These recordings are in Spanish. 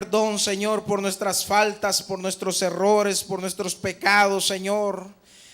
Perdón, Señor, por nuestras faltas, por nuestros errores, por nuestros pecados, Señor.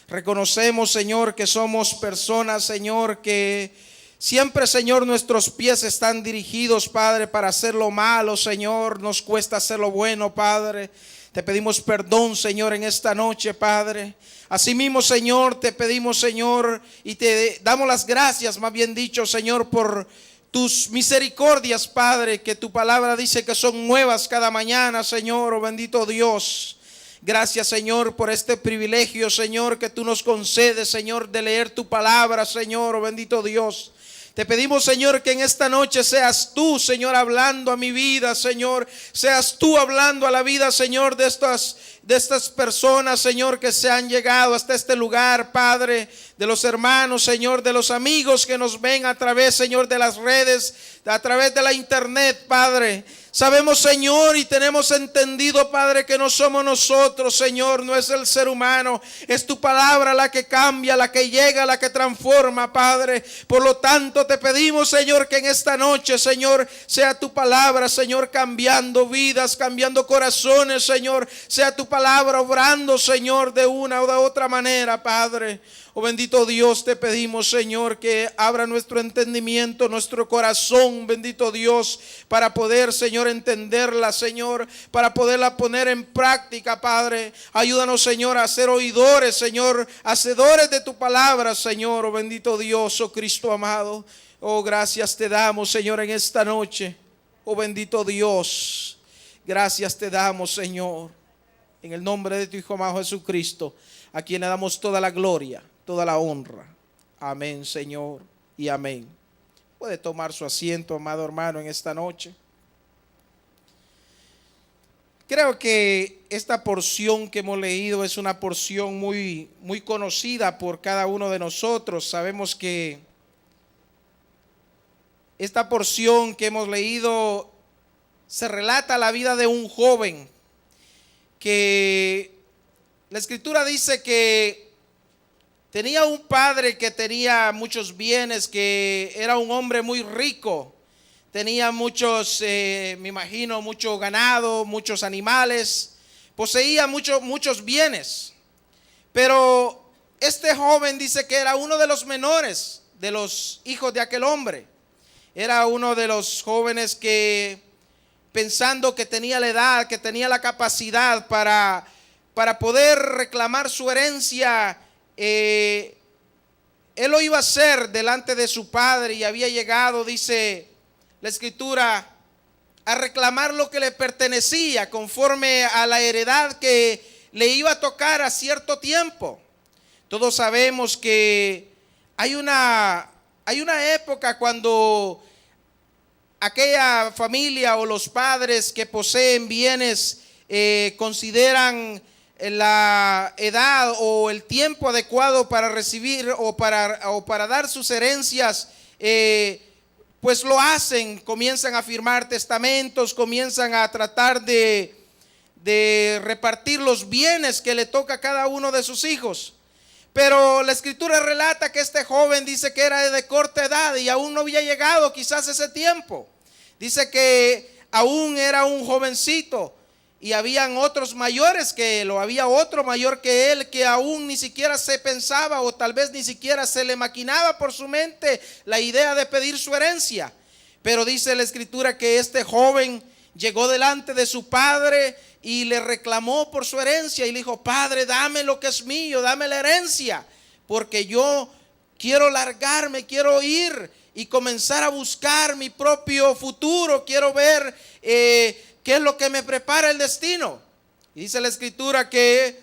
Reconocemos, Señor, que somos personas, Señor, que siempre, Señor, nuestros pies están dirigidos, Padre, para hacer lo malo, Señor. Nos cuesta hacer lo bueno, Padre. Te pedimos perdón, Señor, en esta noche, Padre. Asimismo, Señor, te pedimos, Señor, y te damos las gracias, más bien dicho, Señor, por tus misericordias, Padre, que tu palabra dice que son nuevas cada mañana, Señor, oh bendito Dios. Gracias, Señor, por este privilegio, Señor, que tú nos concedes, Señor, de leer tu palabra, Señor, oh bendito Dios. Te pedimos, Señor, que en esta noche seas tú, Señor, hablando a mi vida, Señor. Seas tú hablando a la vida, Señor, de estas personas, Señor, que se han llegado hasta este lugar, Padre. De los hermanos, Señor, de los amigos que nos ven a través, Señor, de las redes, a través de la internet, Padre. Sabemos, Señor, y tenemos entendido, Padre, que no somos nosotros, Señor, no es el ser humano, es tu palabra la que cambia, la que llega, la que transforma, Padre. Por lo tanto, te pedimos, Señor, que en esta noche, Señor, sea tu palabra, Señor, cambiando vidas, cambiando corazones, Señor, sea tu palabra obrando, Señor, de una o de otra manera, Padre. Oh bendito Dios, te pedimos, Señor, que abra nuestro entendimiento, nuestro corazón, bendito Dios, para poder, Señor, entenderla, Señor, para poderla poner en práctica, Padre. Ayúdanos, Señor, a ser oidores, Señor, hacedores de tu palabra, Señor, oh bendito Dios, oh Cristo amado. Oh, gracias te damos, Señor, en esta noche. Oh bendito Dios, gracias te damos, Señor, en el nombre de tu Hijo amado Jesucristo, a quien le damos toda la gloria, toda la honra. Amén, Señor, y amén. Puede tomar su asiento, amado hermano, en esta noche. Creo que esta porción que hemos leído es una porción muy conocida por cada uno de nosotros. Sabemos que esta porción que hemos leído se relata la vida de un joven que la Escritura dice que tenía un padre que tenía muchos bienes, que era un hombre muy rico. Tenía muchos, me imagino, mucho ganado, muchos animales. Poseía muchos bienes. Pero este joven dice que era uno de los menores de los hijos de aquel hombre. Era uno de los jóvenes que, pensando que tenía la edad, que tenía la capacidad para poder reclamar su herencia, él lo iba a hacer delante de su padre y había llegado, dice la Escritura, a reclamar lo que le pertenecía conforme a la heredad que le iba a tocar a cierto tiempo. Todos sabemos que hay una época cuando aquella familia o los padres que poseen bienes consideran la edad o el tiempo adecuado para recibir o para dar sus herencias, pues lo hacen, comienzan a firmar testamentos, comienzan a tratar de repartir los bienes que le toca a cada uno de sus hijos. Pero la Escritura relata que este joven dice que era de corta edad y aún no había llegado quizás ese tiempo. Dice que aún era un jovencito y habían otros mayores que él, o había otro mayor que él que aún ni siquiera se pensaba o tal vez ni siquiera se le maquinaba por su mente la idea de pedir su herencia. Pero dice la Escritura que este joven llegó delante de su padre y le reclamó por su herencia y le dijo: Padre, dame lo que es mío, dame la herencia, porque yo quiero largarme, quiero ir y comenzar a buscar mi propio futuro, quiero ver qué es lo que me prepara el destino. Y dice la Escritura que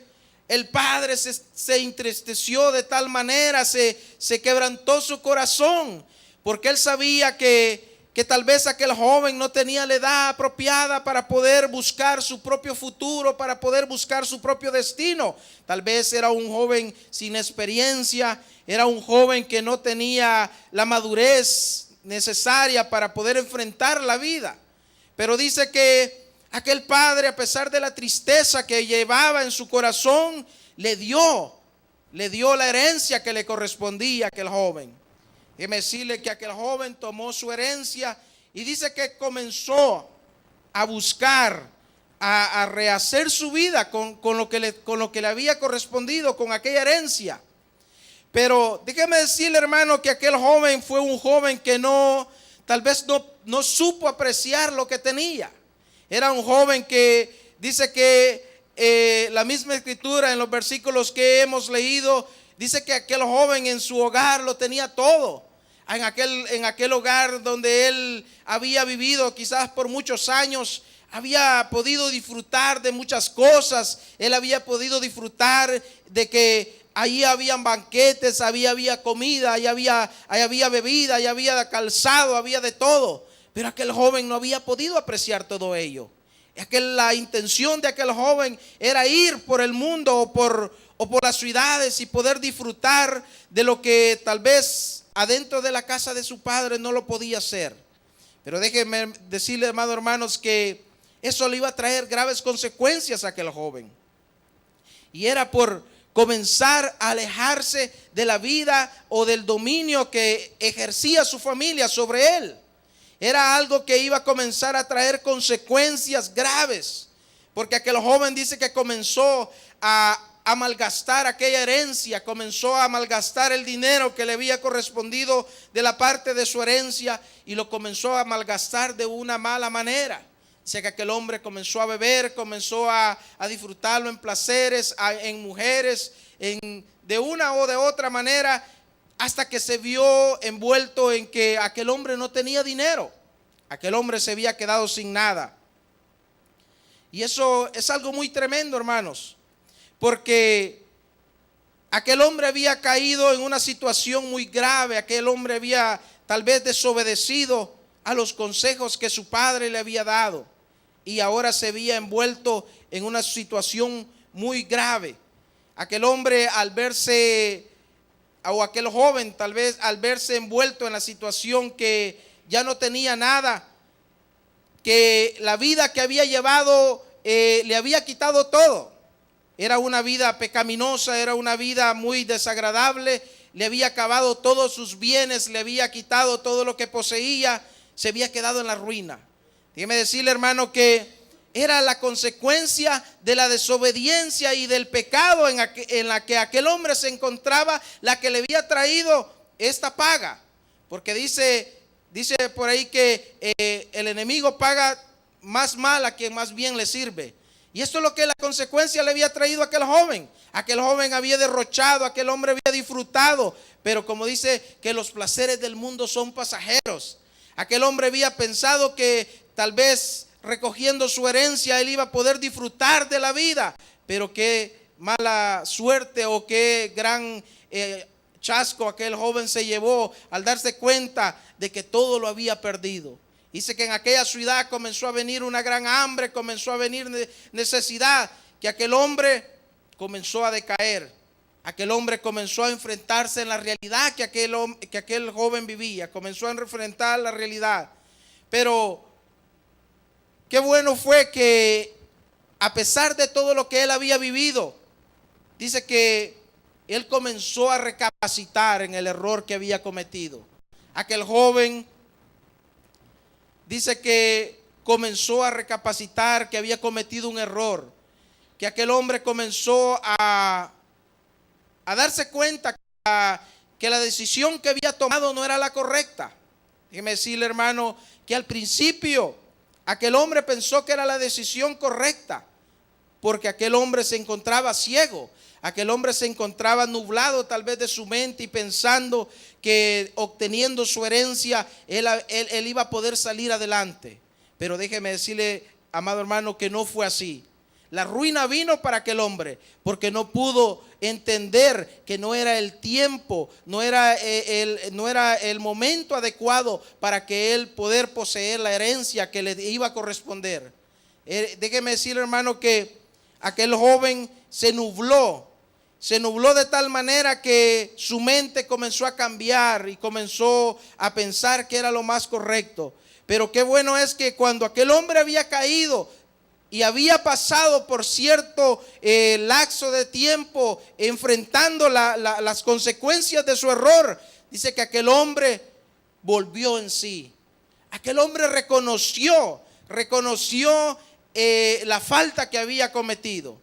el padre se entristeció de tal manera, se quebrantó su corazón, porque él sabía que tal vez aquel joven no tenía la edad apropiada para poder buscar su propio futuro, para poder buscar su propio destino. Tal vez era un joven sin experiencia, era un joven que no tenía la madurez necesaria para poder enfrentar la vida. Pero dice que aquel padre, a pesar de la tristeza que llevaba en su corazón, le dio la herencia que le correspondía a aquel joven. Déjeme decirle que aquel joven tomó su herencia y dice que comenzó a buscar a rehacer su vida con lo que le había correspondido, con aquella herencia. Pero déjeme decirle, hermano, que aquel joven fue un joven que tal vez no supo apreciar lo que tenía. Era un joven que dice que la misma escritura en los versículos que hemos leído, dice que aquel joven en su hogar lo tenía todo. En aquel hogar donde él había vivido quizás por muchos años, había podido disfrutar de muchas cosas. Él había podido disfrutar de que allí habían banquetes, había comida, ahí había bebida, ahí había calzado, había de todo. Pero aquel joven no había podido apreciar todo ello. La intención de aquel joven era ir por el mundo o por las ciudades y poder disfrutar de lo que tal vez adentro de la casa de su padre no lo podía hacer. Pero déjenme decirle, amados hermanos, que eso le iba a traer graves consecuencias a aquel joven. Y era por comenzar a alejarse de la vida o del dominio que ejercía su familia sobre él. Era algo que iba a comenzar a traer consecuencias graves, porque aquel joven dice que comenzó a malgastar aquella herencia, comenzó a malgastar el dinero que le había correspondido de la parte de su herencia, y lo comenzó a malgastar de una mala manera. Dice que aquel hombre comenzó a beber, comenzó a disfrutarlo en placeres, en mujeres, de una o de otra manera, hasta que se vio envuelto en que aquel hombre no tenía dinero. Aquel hombre se había quedado sin nada. Y eso es algo muy tremendo, hermanos, porque aquel hombre había caído en una situación muy grave. Aquel hombre había tal vez desobedecido a los consejos que su padre le había dado, y ahora se había envuelto en una situación muy grave. Aquel hombre aquel joven tal vez al verse envuelto en la situación que ya no tenía nada, que la vida que había llevado le había quitado todo. Era una vida pecaminosa, era una vida muy desagradable, le había acabado todos sus bienes, le había quitado todo lo que poseía, se había quedado en la ruina. Déjeme decirle, hermano, que era la consecuencia de la desobediencia y del pecado en la que aquel hombre se encontraba, la que le había traído esta paga. Porque dice por ahí que el enemigo paga más mal a quien más bien le sirve. Y esto es lo que la consecuencia le había traído a aquel joven. Aquel joven había derrochado, aquel hombre había disfrutado, pero como dice que los placeres del mundo son pasajeros. Aquel hombre había pensado que tal vez recogiendo su herencia él iba a poder disfrutar de la vida, pero qué mala suerte o qué gran chasco aquel joven se llevó al darse cuenta de que todo lo había perdido. Dice que en aquella ciudad comenzó a venir una gran hambre, comenzó a venir necesidad, que aquel hombre comenzó a decaer. Aquel hombre comenzó a enfrentarse en la realidad que aquel joven vivía, comenzó a enfrentar la realidad. Pero qué bueno fue que a pesar de todo lo que él había vivido, dice que él comenzó a recapacitar en el error que había cometido. Aquel joven dice que comenzó a recapacitar que había cometido un error, que aquel hombre comenzó a darse cuenta que la decisión que había tomado no era la correcta. Déjeme decirle, hermano, que al principio aquel hombre pensó que era la decisión correcta, porque aquel hombre se encontraba ciego, aquel hombre se encontraba nublado tal vez de su mente y pensando que obteniendo su herencia él iba a poder salir adelante. Pero déjeme decirle, amado hermano, que no fue así. La ruina vino para aquel hombre porque no pudo entender que no era el tiempo, no era el momento adecuado para que él poder poseer la herencia que le iba a corresponder. Déjeme decirle, hermano, que aquel joven se nubló de tal manera que su mente comenzó a cambiar y comenzó a pensar que era lo más correcto. Pero qué bueno es que cuando aquel hombre había caído y había pasado por cierto lapso de tiempo enfrentando las consecuencias de su error, dice que aquel hombre volvió en sí. Aquel hombre reconoció la falta que había cometido.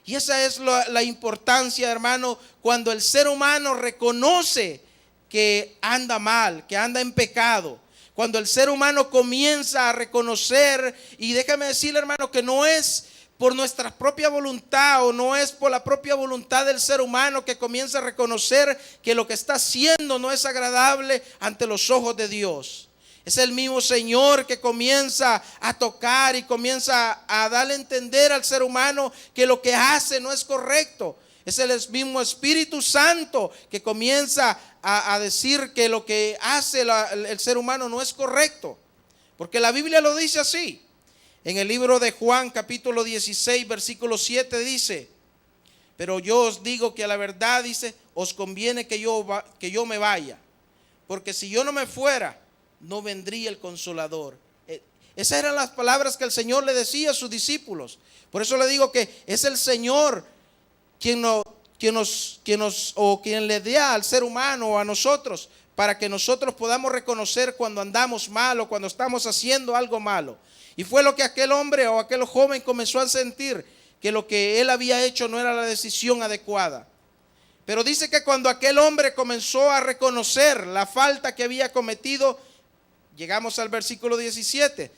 Y esa es la importancia, hermano, cuando el ser humano reconoce que anda mal, que anda en pecado. Cuando el ser humano comienza a reconocer, y déjame decirle, hermano, que no es por nuestra propia voluntad o no es por la propia voluntad del ser humano que comienza a reconocer que lo que está haciendo no es agradable ante los ojos de Dios. Es el mismo Señor que comienza a tocar y comienza a darle a entender al ser humano que lo que hace no es correcto. Es el mismo Espíritu Santo que comienza a decir que lo que hace el ser humano no es correcto. Porque la Biblia lo dice así. En el libro de Juan capítulo 16 versículo 7 dice: pero yo os digo que a la verdad, dice, os conviene que yo me vaya. Porque si yo no me fuera, no vendría el Consolador. Esas eran las palabras que el Señor le decía a sus discípulos. Por eso le digo que es el Señor quien le da al ser humano o a nosotros, para que nosotros podamos reconocer cuando andamos mal o cuando estamos haciendo algo malo. Y fue lo que aquel hombre o aquel joven comenzó a sentir, que lo que él había hecho no era la decisión adecuada. Pero dice que cuando aquel hombre comenzó a reconocer la falta que había cometido, llegamos al versículo 17,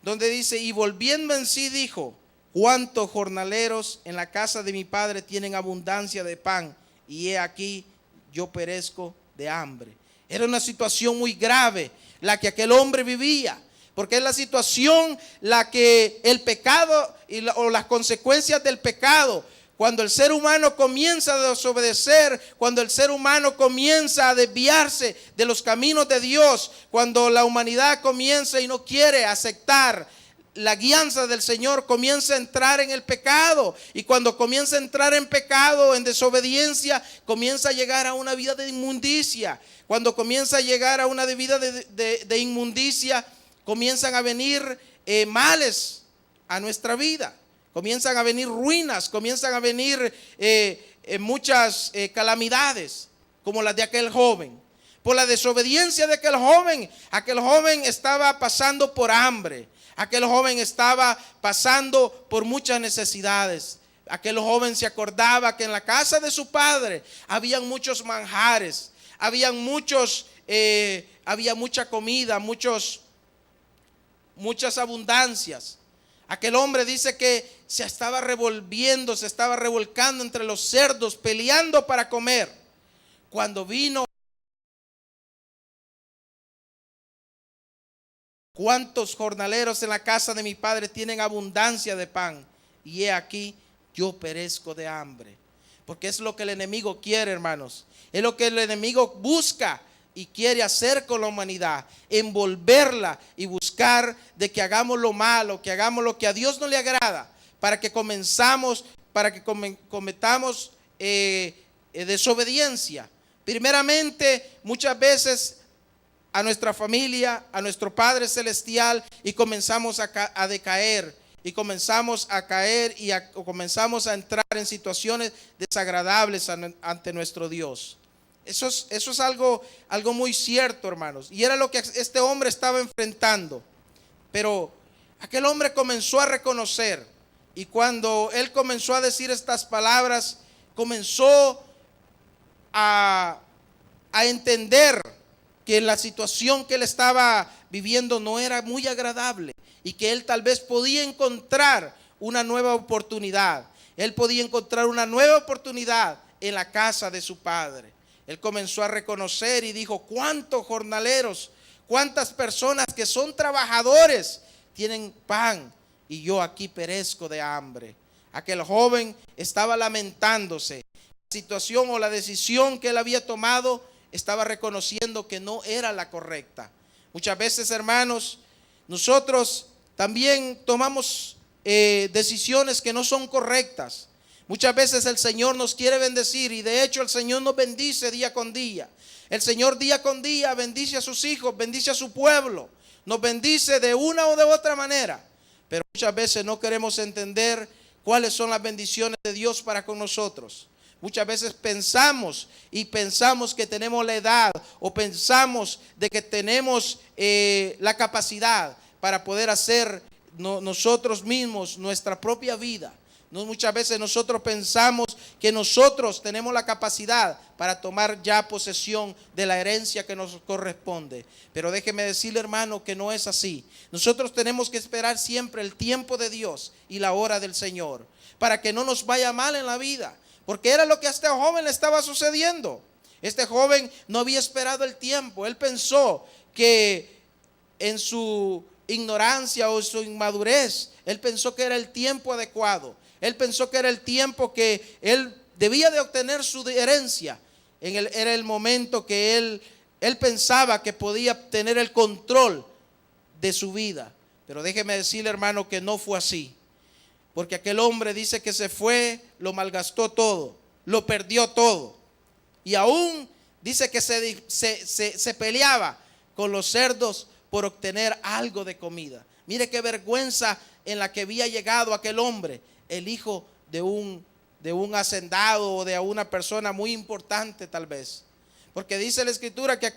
donde dice: y volviendo en sí dijo: cuántos jornaleros en la casa de mi padre tienen abundancia de pan, y he aquí yo perezco de hambre. Era una situación muy grave la que aquel hombre vivía, porque es la situación la que el pecado o las consecuencias del pecado, cuando el ser humano comienza a desobedecer, cuando el ser humano comienza a desviarse de los caminos de Dios, cuando la humanidad comienza y no quiere aceptar la guianza del Señor, comienza a entrar en el pecado. Y cuando comienza a entrar en pecado, en desobediencia, comienza a llegar a una vida de inmundicia. Cuando comienza a llegar a una vida de inmundicia, comienzan a venir males a nuestra vida. Comienzan a venir ruinas, comienzan a venir muchas calamidades, como las de aquel joven. Por la desobediencia de aquel joven estaba pasando por hambre. Aquel joven estaba pasando por muchas necesidades. Aquel joven se acordaba que en la casa de su padre habían muchos manjares, había mucha comida, muchas abundancias. Aquel hombre dice que se estaba revolviendo, se estaba revolcando entre los cerdos, peleando para comer. Cuando vino: cuántos jornaleros en la casa de mi padre tienen abundancia de pan, y he aquí yo perezco de hambre. Porque es lo que el enemigo quiere, hermanos. Es lo que el enemigo busca y quiere hacer con la humanidad: envolverla y buscar de que hagamos lo malo, que hagamos lo que a Dios no le agrada, para que cometamos desobediencia. Primeramente, muchas veces a nuestra familia, a nuestro Padre Celestial, y comenzamos a decaer, y comenzamos a caer y comenzamos a entrar en situaciones desagradables ante nuestro Dios. Eso es algo muy cierto, hermanos. Y era lo que este hombre estaba enfrentando. Pero aquel hombre comenzó a reconocer, y cuando él comenzó a decir estas palabras, comenzó a entender que la situación que él estaba viviendo no era muy agradable, y que él tal vez podía encontrar una nueva oportunidad. Él podía encontrar una nueva oportunidad en la casa de su padre. Él comenzó a reconocer y dijo: cuántos jornaleros, cuántas personas que son trabajadores tienen pan, y yo aquí perezco de hambre. Aquel joven estaba lamentándose. La situación o la decisión que él había tomado, estaba reconociendo que no era la correcta. Muchas veces, hermanos, nosotros también tomamos decisiones que no son correctas. Muchas veces el Señor nos quiere bendecir, y de hecho el Señor nos bendice día con día. El Señor día con día bendice a sus hijos, bendice a su pueblo, nos bendice de una o de otra manera. Pero muchas veces no queremos entender cuáles son las bendiciones de Dios para con nosotros. Muchas veces pensamos que tenemos la edad, o pensamos de que tenemos la capacidad para poder hacer nosotros mismos nuestra propia vida. Muchas veces nosotros pensamos que nosotros tenemos la capacidad para tomar ya posesión de la herencia que nos corresponde. Pero déjeme decirle, hermano, que no es así. Nosotros tenemos que esperar siempre el tiempo de Dios y la hora del Señor, para que no nos vaya mal en la vida. Porque era lo que a este joven le estaba sucediendo. Este joven no había esperado el tiempo. Él pensó que en su ignorancia o su inmadurez, él pensó que era el tiempo adecuado. Él pensó que era el tiempo que él debía de obtener su herencia. Era el momento que él pensaba que podía tener el control de su vida. Pero déjeme decirle, hermano, que no fue así. Porque aquel hombre dice que se fue, lo malgastó todo, lo perdió todo. Y aún dice que se peleaba con los cerdos por obtener algo de comida. Mire qué vergüenza en la que había llegado aquel hombre, el hijo de un hacendado o de una persona muy importante tal vez. Porque dice la escritura que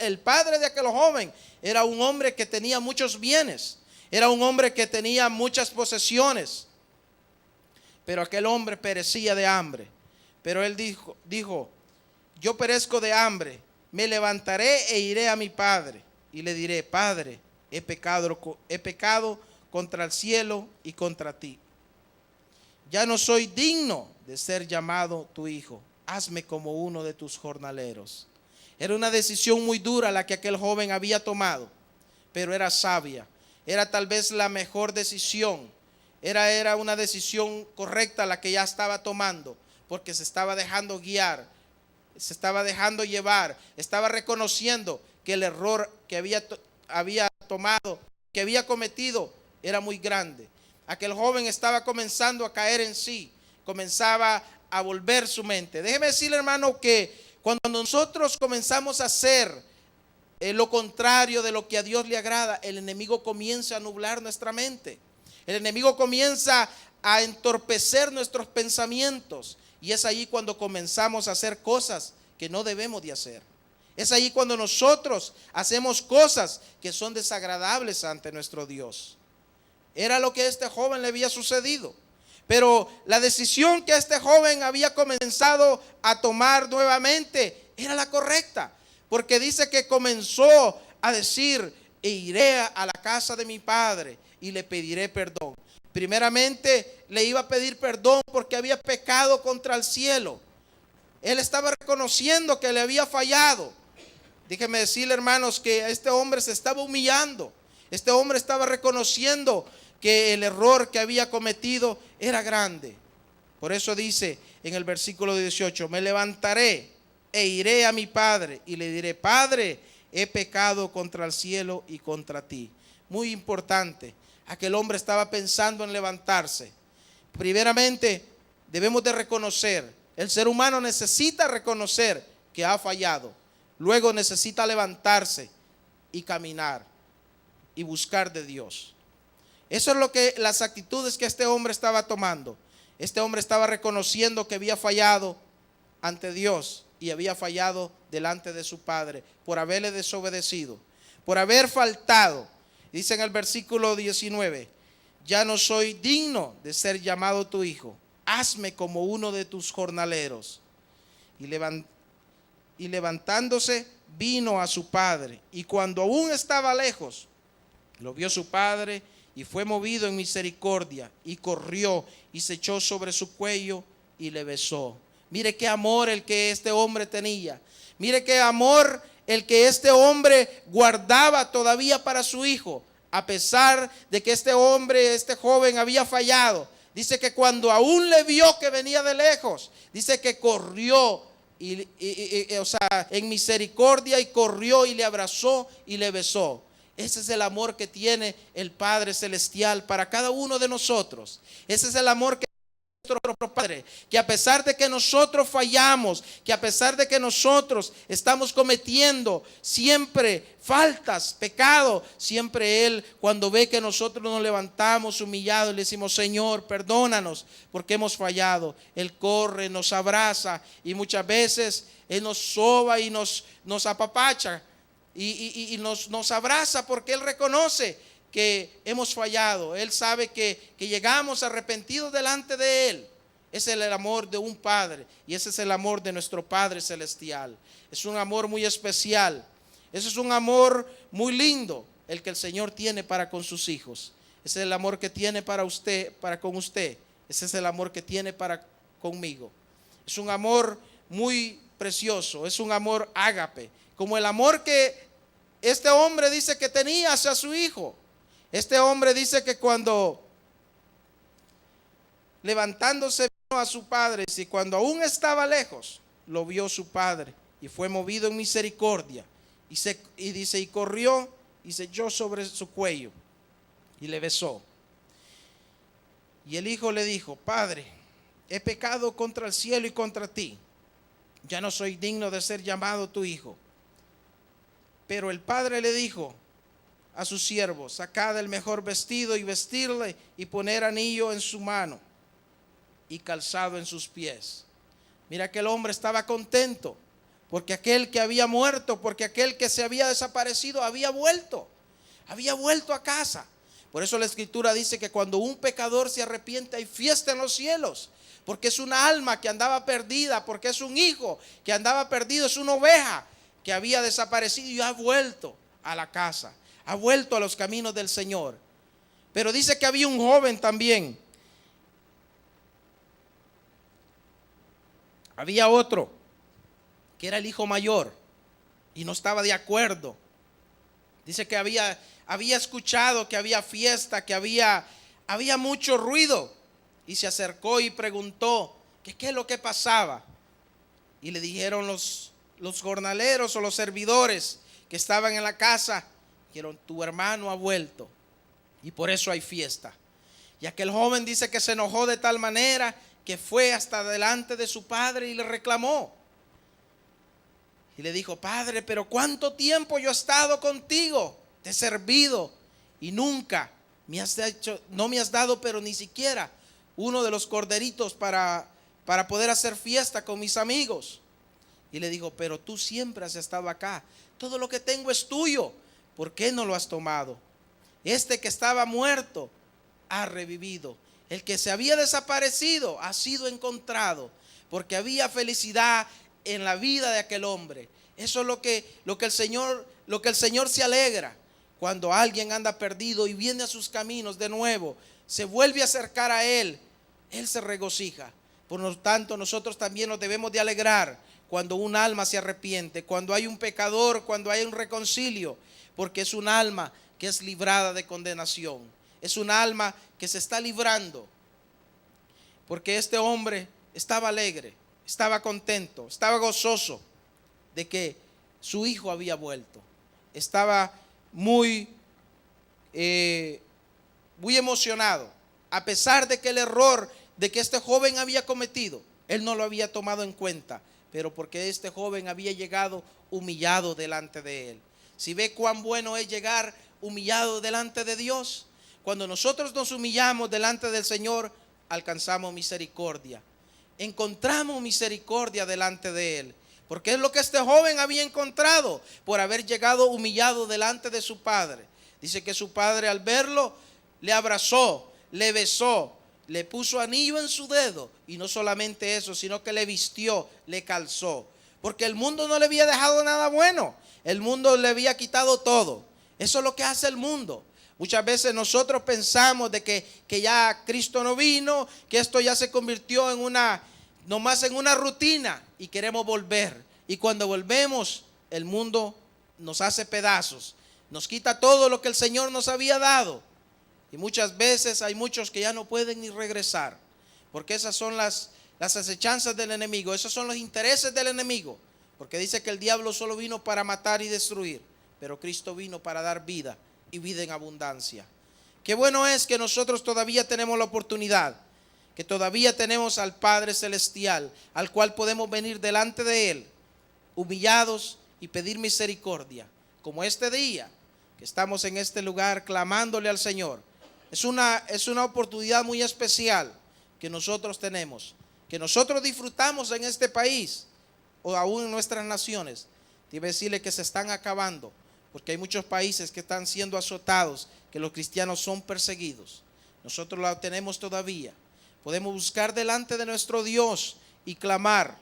el padre de aquel joven era un hombre que tenía muchos bienes, era un hombre que tenía muchas posesiones, pero aquel hombre perecía de hambre. Pero él dijo, yo perezco de hambre, me levantaré e iré a mi padre y le diré, Padre, he pecado contra el cielo y contra ti. Ya no soy digno de ser llamado tu hijo. Hazme como uno de tus jornaleros. Era una decisión muy dura la que aquel joven había tomado, pero era sabia. Era tal vez la mejor decisión. Era una decisión correcta la que ya estaba tomando, porque se estaba dejando guiar, se estaba dejando llevar, estaba reconociendo que el error que había tomado, que había cometido, era muy grande. Aquel joven estaba comenzando a caer en sí, comenzaba a volver su mente. Déjeme decirle, hermano, que cuando nosotros comenzamos a hacer lo contrario de lo que a Dios le agrada, el enemigo comienza a nublar nuestra mente. El enemigo comienza a entorpecer nuestros pensamientos. Y es ahí cuando comenzamos a hacer cosas que no debemos de hacer. Es ahí cuando nosotros hacemos cosas que son desagradables ante nuestro Dios. Era lo que a este joven le había sucedido. Pero la decisión que este joven había comenzado a tomar nuevamente era la correcta. Porque dice que comenzó a decir, e iré a la casa de mi padre y le pediré perdón. Primeramente le iba a pedir perdón porque había pecado contra el cielo. Él estaba reconociendo que le había fallado. Déjeme decirle, hermanos, que este hombre se estaba humillando. Este hombre estaba reconociendo que el error que había cometido era grande. Por eso dice en el versículo 18, me levantaré e iré a mi padre y le diré, Padre, he pecado contra el cielo y contra ti. Muy importante, aquel hombre estaba pensando en levantarse. Primeramente, debemos de reconocer, el ser humano necesita reconocer que ha fallado. Luego necesita levantarse y caminar y buscar de Dios. Eso es lo que las actitudes que este hombre estaba tomando. Este hombre estaba reconociendo que había fallado ante Dios y había fallado delante de su padre por haberle desobedecido, por haber faltado. Dice en el versículo 19, ya no soy digno de ser llamado tu hijo. Hazme como uno de tus jornaleros. Y levantándose vino a su padre, y cuando aún estaba lejos, lo vio su padre y fue movido en misericordia y corrió y se echó sobre su cuello y le besó. Mire qué amor el que este hombre tenía. Mire qué amor el que este hombre guardaba todavía para su hijo, a pesar de que este hombre, este joven había fallado. Dice que cuando aún le vio que venía de lejos, dice que corrió en misericordia, y corrió y le abrazó y le besó. Ese es el amor que tiene el Padre Celestial para cada uno de nosotros. Ese es el amor que nuestro Padre, que a pesar de que nosotros fallamos, que a pesar de que nosotros estamos cometiendo siempre faltas, pecado, siempre Él, cuando ve que nosotros nos levantamos humillados, le decimos, Señor, perdónanos porque hemos fallado, Él corre, nos abraza y muchas veces Él nos soba y nos apapacha y nos abraza porque Él reconoce que hemos fallado. Él sabe que llegamos arrepentidos delante de Él. Ese es el amor de un padre, y ese es el amor de nuestro Padre Celestial. Es un amor muy especial. Ese es un amor muy lindo, el que el Señor tiene para con sus hijos. Ese es el amor que tiene para usted, para con usted. Ese es el amor que tiene para conmigo. Es un amor muy precioso, es un amor ágape, como el amor que este hombre dice que tenía hacia su hijo. Este hombre dice que cuando levantándose vino a su padre, y cuando aún estaba lejos, lo vio su padre y fue movido en misericordia. Y dice, y corrió y se echó sobre su cuello y le besó. Y el hijo le dijo: Padre, he pecado contra el cielo y contra ti. Ya no soy digno de ser llamado tu hijo. Pero el padre le dijo a su siervo: sacad el mejor vestido y vestirle, y poner anillo en su mano y calzado en sus pies. Mira que el hombre estaba contento, porque aquel que había muerto, porque aquel que se había desaparecido había vuelto a casa. Por eso la Escritura dice que cuando un pecador se arrepiente hay fiesta en los cielos, porque es una alma que andaba perdida, porque es un hijo que andaba perdido, es una oveja que había desaparecido y ha vuelto a la casa, ha vuelto a los caminos del Señor. Pero dice que había un joven también. Había otro que era el hijo mayor y no estaba de acuerdo. Dice que había escuchado que había fiesta, que había mucho ruido, y se acercó y preguntó que qué es lo que pasaba. Y le dijeron los jornaleros o los servidores que estaban en la casa, dijeron: tu hermano ha vuelto y por eso hay fiesta. Y aquel joven dice que se enojó de tal manera que fue hasta delante de su padre y le reclamó. Y le dijo: Padre, pero ¿cuánto tiempo yo he estado contigo? Te he servido y nunca no me has dado, pero ni siquiera uno de los corderitos para poder hacer fiesta con mis amigos. Y le dijo: pero tú siempre has estado acá, todo lo que tengo es tuyo, ¿por qué no lo has tomado? Este que estaba muerto ha revivido, el que se había desaparecido ha sido encontrado, porque había felicidad en la vida de aquel hombre. Eso es lo que el Señor se alegra. Cuando alguien anda perdido y viene a sus caminos de nuevo, se vuelve a acercar a Él, Él se regocija. Por lo tanto, nosotros también nos debemos de alegrar cuando un alma se arrepiente, cuando hay un pecador, cuando hay un reconcilio, porque es un alma que es librada de condenación. Es un alma que se está librando, porque este hombre estaba alegre, estaba contento, estaba gozoso de que su hijo había vuelto. Estaba muy emocionado, a pesar de que el error de que este joven había cometido, él no lo había tomado en cuenta, pero porque este joven había llegado humillado delante de él. Si ve cuán bueno es llegar humillado delante de Dios, cuando nosotros nos humillamos delante del Señor, alcanzamos misericordia, encontramos misericordia delante de Él. Porque es lo que este joven había encontrado por haber llegado humillado delante de su padre. Dice que su padre, al verlo, le abrazó, le besó, le puso anillo en su dedo, y no solamente eso, sino que le vistió, le calzó, porque el mundo no le había dejado nada bueno. El mundo le había quitado todo. Eso es lo que hace el mundo. Muchas veces nosotros pensamos de que ya Cristo no vino, que esto ya se convirtió nomás en una rutina, y queremos volver. Y cuando volvemos, el mundo nos hace pedazos, nos quita todo lo que el Señor nos había dado. Y muchas veces hay muchos que ya no pueden ni regresar, porque esas son las acechanzas del enemigo, esos son los intereses del enemigo. Porque dice que el diablo solo vino para matar y destruir, pero Cristo vino para dar vida y vida en abundancia. Qué bueno es que nosotros todavía tenemos la oportunidad, que todavía tenemos al Padre Celestial, al cual podemos venir delante de Él, humillados, y pedir misericordia, como este día que estamos en este lugar clamándole al Señor. Es una oportunidad muy especial que nosotros tenemos, que nosotros disfrutamos en este país o aún en nuestras naciones. Debe decirle que se están acabando, porque hay muchos países que están siendo azotados, que los cristianos son perseguidos. Nosotros la tenemos todavía. Podemos buscar delante de nuestro Dios y clamar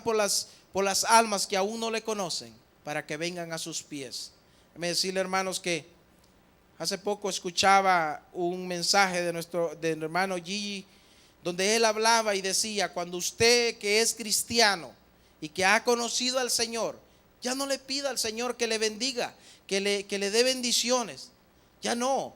por las almas que aún no le conocen, para que vengan a sus pies. Déjame decirle, hermanos, que hace poco escuchaba un mensaje de nuestro hermano Gigi, donde él hablaba y decía: cuando usted, que es cristiano y que ha conocido al Señor, ya no le pida al Señor que le bendiga, que le dé bendiciones. Ya no,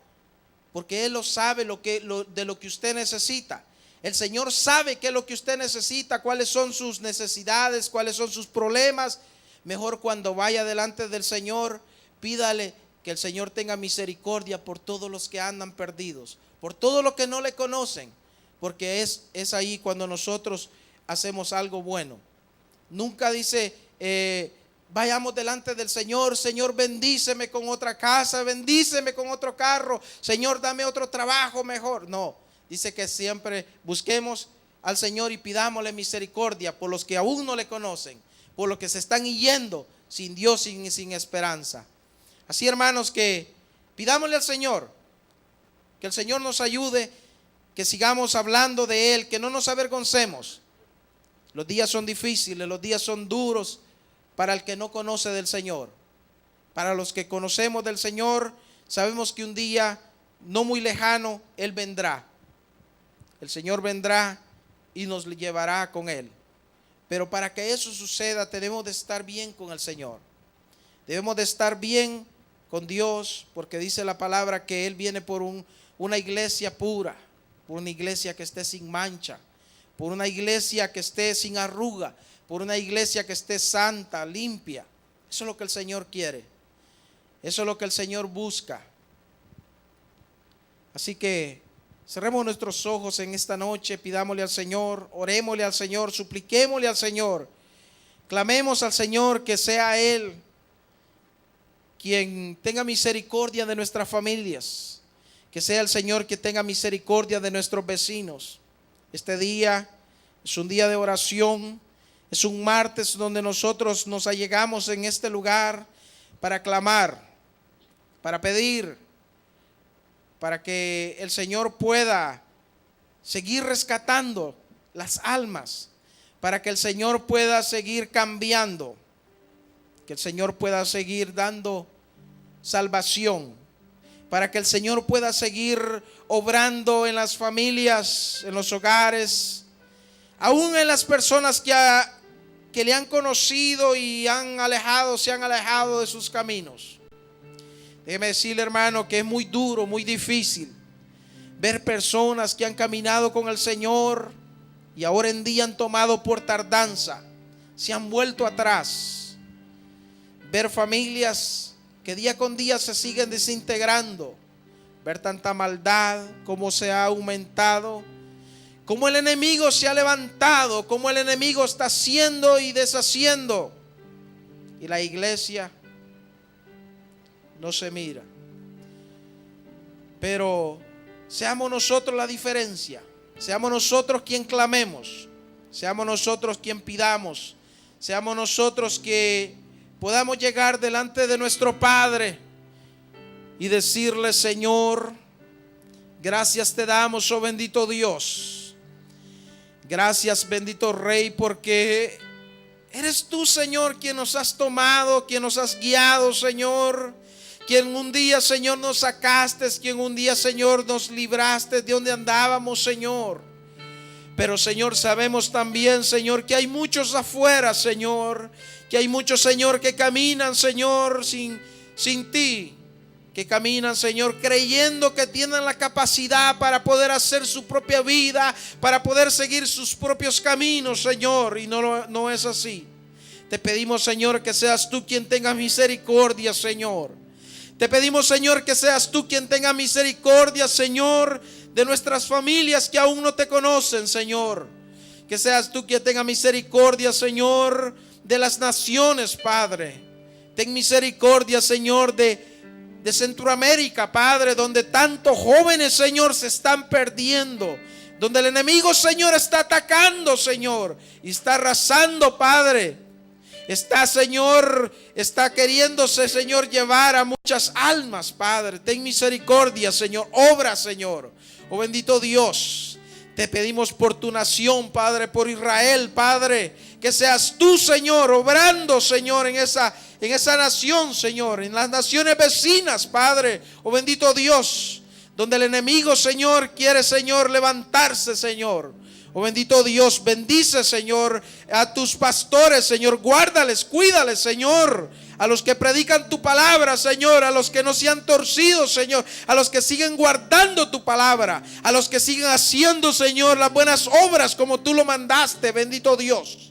porque Él lo sabe de lo que usted necesita. El Señor sabe qué es lo que usted necesita, cuáles son sus necesidades, cuáles son sus problemas. Mejor cuando vaya delante del Señor, pídale que el Señor tenga misericordia por todos los que andan perdidos, por todos los que no le conocen, porque es ahí cuando nosotros hacemos algo bueno. Nunca dice, vayamos delante del Señor: Señor, bendíceme con otra casa, bendíceme con otro carro, Señor, dame otro trabajo mejor. No, dice que siempre busquemos al Señor y pidámosle misericordia por los que aún no le conocen, por los que se están yendo sin Dios, sin esperanza. Así, hermanos, que pidámosle al Señor, que el Señor nos ayude, que sigamos hablando de Él, que no nos avergoncemos. Los días son difíciles, los días son duros para el que no conoce del Señor. Para los que conocemos del Señor, sabemos que un día no muy lejano Él vendrá. El Señor vendrá y nos llevará con Él. Pero para que eso suceda, tenemos de estar bien con el Señor. Debemos de estar bien con Dios, porque dice la palabra que Él viene por una iglesia pura, por una iglesia que esté sin mancha, por una iglesia que esté sin arruga, por una iglesia que esté santa, limpia. Eso es lo que el Señor quiere. Eso es lo que el Señor busca. Así que cerremos nuestros ojos en esta noche, pidámosle al Señor, orémosle al Señor, supliquémosle al Señor, clamemos al Señor que sea Él quien tenga misericordia de nuestras familias, que sea el Señor que tenga misericordia de nuestros vecinos. Este día es un día de oración, es un martes donde nosotros nos allegamos en este lugar para clamar, para pedir, para que el Señor pueda seguir rescatando las almas, para que el Señor pueda seguir cambiando, que el Señor pueda seguir dando salvación, para que el Señor pueda seguir obrando en las familias, en los hogares, aún en las personas que le han conocido y se han alejado de sus caminos. Déjeme decirle, hermano, que es muy duro, muy difícil ver personas que han caminado con el Señor y ahora en día han tomado por tardanza, se han vuelto atrás. Ver familias que día con día se siguen desintegrando, ver tanta maldad como se ha aumentado, como el enemigo se ha levantado, como el enemigo está haciendo y deshaciendo, y la iglesia no se mira. Pero seamos nosotros la diferencia, seamos nosotros quien clamemos, seamos nosotros quien pidamos, seamos nosotros que podamos llegar delante de nuestro Padre y decirle: Señor, gracias te damos, oh bendito Dios. Gracias, bendito Rey, porque eres tú, Señor, quien nos has tomado, quien nos has guiado, Señor. Quien un día, Señor, nos sacaste, quien un día, Señor, nos libraste de donde andábamos, Señor. Pero, Señor, sabemos también, Señor, que hay muchos afuera, Señor, que hay muchos, Señor, que caminan, Señor, sin ti, que caminan, Señor, creyendo que tienen la capacidad para poder hacer su propia vida, para poder seguir sus propios caminos, Señor, y no es así. Te pedimos, Señor, que seas tú quien tenga misericordia, Señor. Te pedimos, Señor, que seas tú quien tenga misericordia, Señor, de nuestras familias que aún no te conocen, Señor. Que seas tú quien tenga misericordia, Señor, de las naciones, Padre. Ten misericordia, Señor, de Centroamérica, Padre, donde tantos jóvenes, Señor, se están perdiendo, donde el enemigo, Señor, está atacando, Señor, y está arrasando, Padre. está, Señor, está queriéndose, Señor, llevar a muchas almas, Padre. Ten misericordia, Señor. Obra, Señor. Oh bendito Dios, te pedimos por tu nación, Padre, por Israel, Padre, que seas tú, Señor, obrando, Señor, en esa nación, Señor, en las naciones vecinas, Padre. Oh bendito Dios, donde el enemigo, Señor, quiere, Señor, levantarse, Señor. Oh bendito Dios, bendice, Señor, a tus pastores, Señor, guárdales, cuídales, Señor, a los que predican tu palabra, Señor, a los que no se han torcido, Señor, a los que siguen guardando tu palabra, a los que siguen haciendo, Señor, las buenas obras como tú lo mandaste, bendito Dios.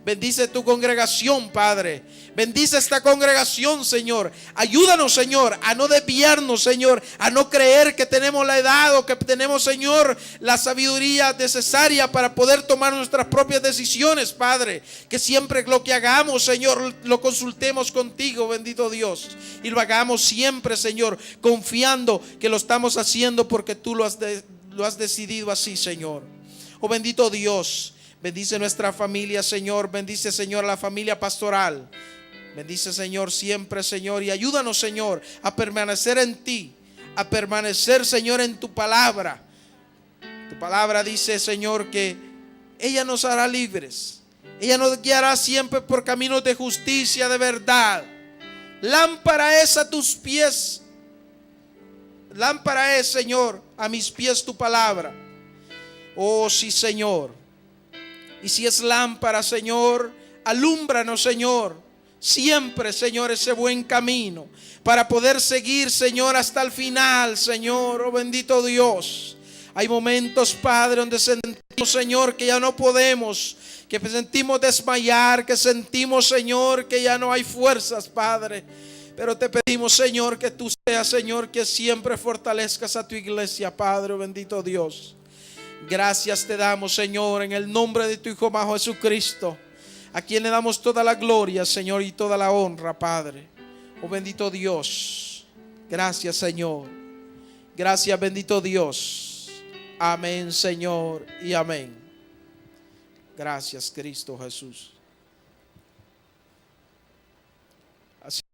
Bendice tu congregación, Padre. Bendice esta congregación, Señor. Ayúdanos, Señor, a no desviarnos, Señor, a no creer que tenemos la edad o que tenemos, Señor, la sabiduría necesaria para poder tomar nuestras propias decisiones, Padre. Que siempre lo que hagamos, Señor, lo consultemos contigo, bendito Dios. Y lo hagamos siempre, Señor, confiando que lo estamos haciendo porque tú lo has decidido así, Señor. Oh bendito Dios. Bendice nuestra familia, Señor. Bendice, Señor, la familia pastoral. Bendice, Señor, siempre, Señor. Y ayúdanos, Señor, a permanecer en ti. A permanecer, Señor, en tu palabra. Tu palabra dice, Señor, que ella nos hará libres. Ella nos guiará siempre por caminos de justicia, de verdad. Lámpara es a tus pies. Lámpara es, Señor, a mis pies tu palabra. Oh, sí, Señor. Y si es lámpara, Señor, alúmbranos, Señor, siempre, Señor, ese buen camino para poder seguir, Señor, hasta el final, Señor. Oh bendito Dios. Hay momentos, Padre, donde sentimos, Señor, que ya no podemos, que sentimos desmayar, que sentimos, Señor, que ya no hay fuerzas, Padre. Pero te pedimos, Señor, que tú seas, Señor, que siempre fortalezcas a tu iglesia, Padre. Oh bendito Dios. Gracias te damos, Señor, en el nombre de tu Hijo amado Jesucristo, a quien le damos toda la gloria, Señor, y toda la honra, Padre. Oh bendito Dios. Gracias, Señor. Gracias, bendito Dios. Amén, Señor, y amén. Gracias, Cristo Jesús.